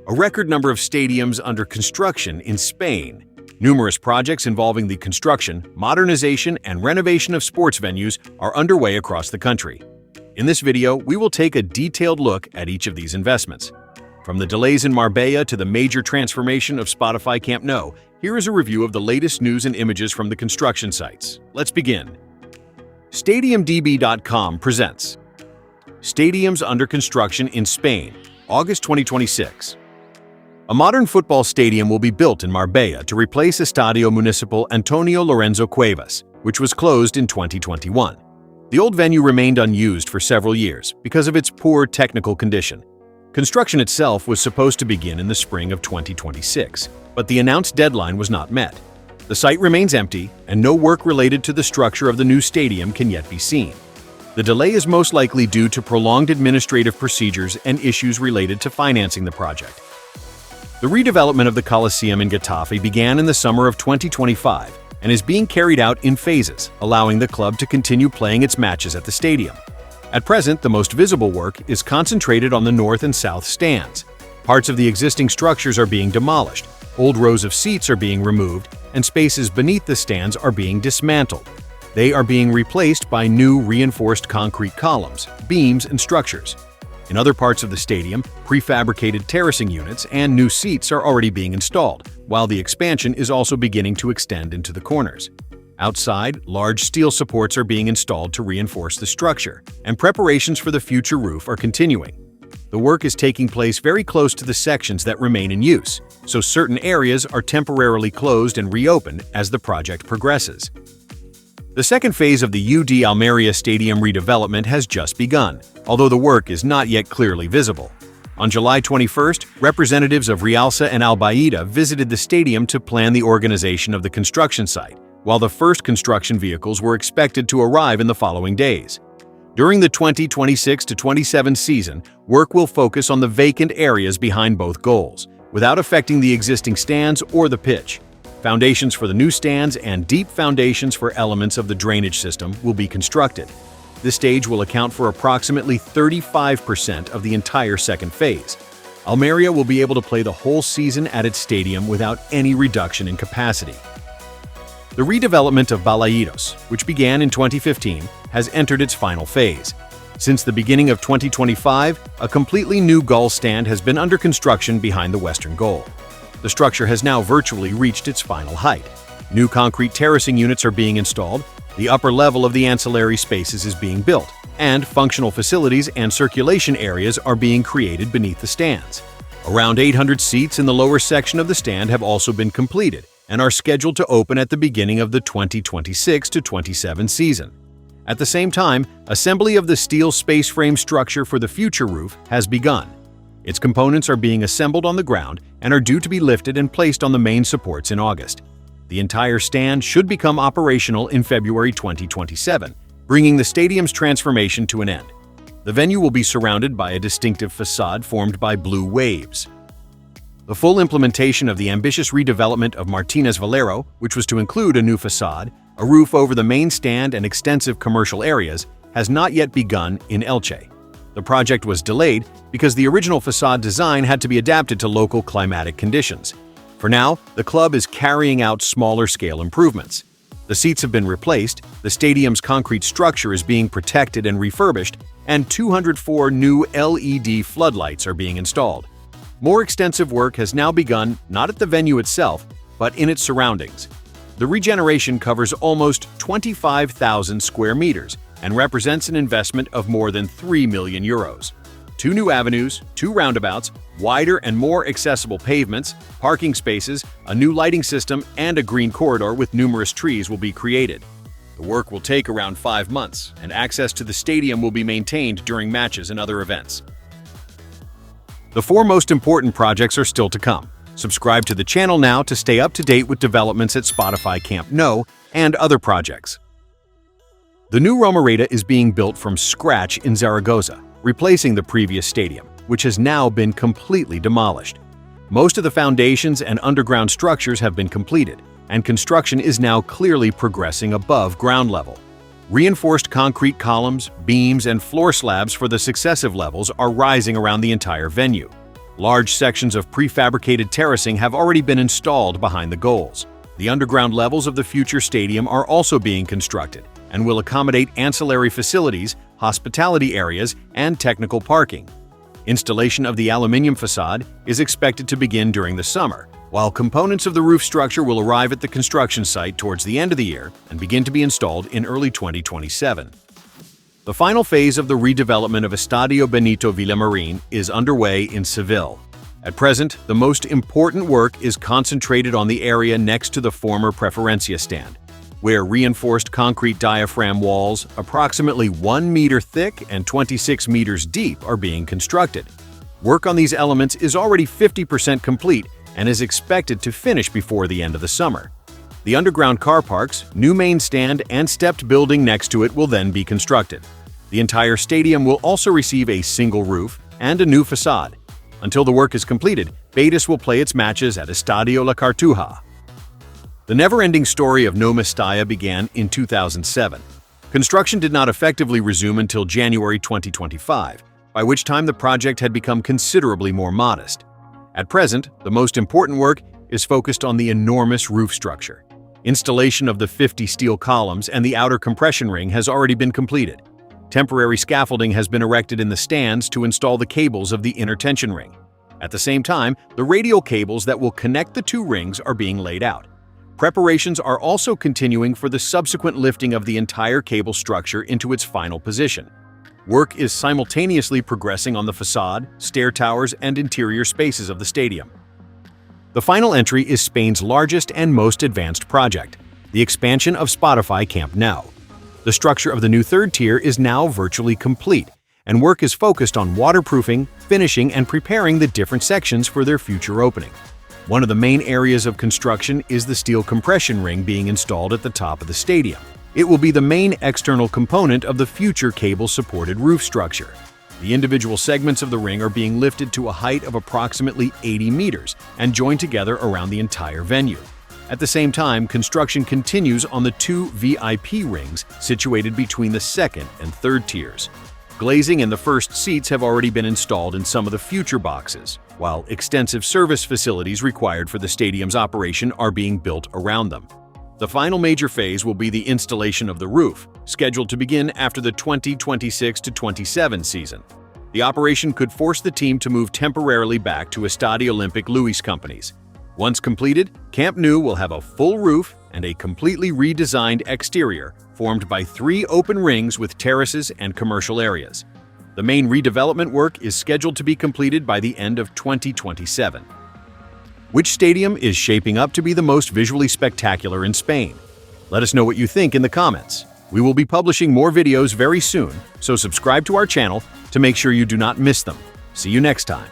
A record number of stadiums under construction in Spain. Numerous projects involving the construction, modernization, and renovation of sports venues are underway across the country. In this video, we will take a detailed look at each of these investments. From the delays in Marbella to the major transformation of Spotify Camp Nou, here is a review of the latest news and images from the construction sites. Let's begin. StadiumDB.com presents Stadiums under construction in Spain, August 2026. A modern football stadium will be built in Marbella to replace Estadio Municipal Antonio Lorenzo Cuevas, which was closed in 2021. The old venue remained unused for several years because of its poor technical condition. Construction itself was supposed to begin in the spring of 2026, but the announced deadline was not met. The site remains empty, and no work related to the structure of the new stadium can yet be seen. The delay is most likely due to prolonged administrative procedures and issues related to financing the project. The redevelopment of the Coliseum in Getafe began in the summer of 2025 and is being carried out in phases, allowing the club to continue playing its matches at the stadium. At present, the most visible work is concentrated on the north and south stands. Parts of the existing structures are being demolished, old rows of seats are being removed, and spaces beneath the stands are being dismantled. They are being replaced by new reinforced concrete columns, beams, and structures. In other parts of the stadium, prefabricated terracing units and new seats are already being installed, while the expansion is also beginning to extend into the corners. Outside, large steel supports are being installed to reinforce the structure, and preparations for the future roof are continuing. The work is taking place very close to the sections that remain in use, so certain areas are temporarily closed and reopened as the project progresses. The second phase of the UD Almería Stadium redevelopment has just begun, although the work is not yet clearly visible. On July 21st, representatives of Realça and Albaida visited the stadium to plan the organization of the construction site, while the first construction vehicles were expected to arrive in the following days. During the 2026-27 season, work will focus on the vacant areas behind both goals, without affecting the existing stands or the pitch. Foundations for the new stands and deep foundations for elements of the drainage system will be constructed. This stage will account for approximately 35% of the entire second phase. Almería will be able to play the whole season at its stadium without any reduction in capacity. The redevelopment of Balaídos, which began in 2015, has entered its final phase. Since the beginning of 2025, a completely new goal stand has been under construction behind the western goal. The structure has now virtually reached its final height. New concrete terracing units are being installed, the upper level of the ancillary spaces is being built, and functional facilities and circulation areas are being created beneath the stands. Around 800 seats in the lower section of the stand have also been completed and are scheduled to open at the beginning of the 2026-27 season. At the same time, assembly of the steel space frame structure for the future roof has begun. Its components are being assembled on the ground and are due to be lifted and placed on the main supports in August. The entire stand should become operational in February 2027, bringing the stadium's transformation to an end. The venue will be surrounded by a distinctive facade formed by blue waves. The full implementation of the ambitious redevelopment of Martínez Valero, which was to include a new facade, a roof over the main stand and extensive commercial areas, has not yet begun in Elche. The project was delayed because the original facade design had to be adapted to local climatic conditions. For now, the club is carrying out smaller-scale improvements. The seats have been replaced, the stadium's concrete structure is being protected and refurbished, and 204 new LED floodlights are being installed. More extensive work has now begun not at the venue itself, but in its surroundings. The regeneration covers almost 25,000 square meters, and represents an investment of more than €3 million. 2 new avenues, 2 roundabouts, wider and more accessible pavements, parking spaces, a new lighting system, and a green corridor with numerous trees will be created. The work will take around 5 months, and access to the stadium will be maintained during matches and other events. The 4 most important projects are still to come. Subscribe to the channel now to stay up to date with developments at Spotify Camp Nou and other projects. The new Romareda is being built from scratch in Zaragoza, replacing the previous stadium, which has now been completely demolished. Most of the foundations and underground structures have been completed, and construction is now clearly progressing above ground level. Reinforced concrete columns, beams, and floor slabs for the successive levels are rising around the entire venue. Large sections of prefabricated terracing have already been installed behind the goals. The underground levels of the future stadium are also being constructed and will accommodate ancillary facilities, hospitality areas, and technical parking. Installation of the aluminium facade is expected to begin during the summer, while components of the roof structure will arrive at the construction site towards the end of the year and begin to be installed in early 2027. The final phase of the redevelopment of Estadio Benito Villamarín is underway in Seville. At present, the most important work is concentrated on the area next to the former Preferencia stand, where reinforced concrete diaphragm walls, approximately 1 meter thick and 26 meters deep, are being constructed. Work on these elements is already 50% complete and is expected to finish before the end of the summer. The underground car parks, new main stand, and stepped building next to it will then be constructed. The entire stadium will also receive a single roof and a new facade. Until the work is completed, Betis will play its matches at Estadio La Cartuja. The never-ending story of Nou Mestalla began in 2007. Construction did not effectively resume until January 2025, by which time the project had become considerably more modest. At present, the most important work is focused on the enormous roof structure. Installation of the 50 steel columns and the outer compression ring has already been completed. Temporary scaffolding has been erected in the stands to install the cables of the inner tension ring. At the same time, the radial cables that will connect the two rings are being laid out. Preparations are also continuing for the subsequent lifting of the entire cable structure into its final position. Work is simultaneously progressing on the facade, stair towers, and interior spaces of the stadium. The final entry is Spain's largest and most advanced project, the expansion of Spotify Camp Nou. The structure of the new third tier is now virtually complete, and work is focused on waterproofing, finishing, and preparing the different sections for their future opening. One of the main areas of construction is the steel compression ring being installed at the top of the stadium. It will be the main external component of the future cable-supported roof structure. The individual segments of the ring are being lifted to a height of approximately 80 meters and joined together around the entire venue. At the same time, construction continues on the two VIP rings situated between the second and third tiers. Glazing and the first seats have already been installed in some of the future boxes, while extensive service facilities required for the stadium's operation are being built around them. The final major phase will be the installation of the roof, scheduled to begin after the 2026-27 season. The operation could force the team to move temporarily back to Estadio Olympic Luis companies. Once completed, Camp Nou will have a full roof and a completely redesigned exterior formed by 3 open rings with terraces and commercial areas. The main redevelopment work is scheduled to be completed by the end of 2027. Which stadium is shaping up to be the most visually spectacular in Spain? Let us know what you think in the comments. We will be publishing more videos very soon, so subscribe to our channel to make sure you do not miss them. See you next time.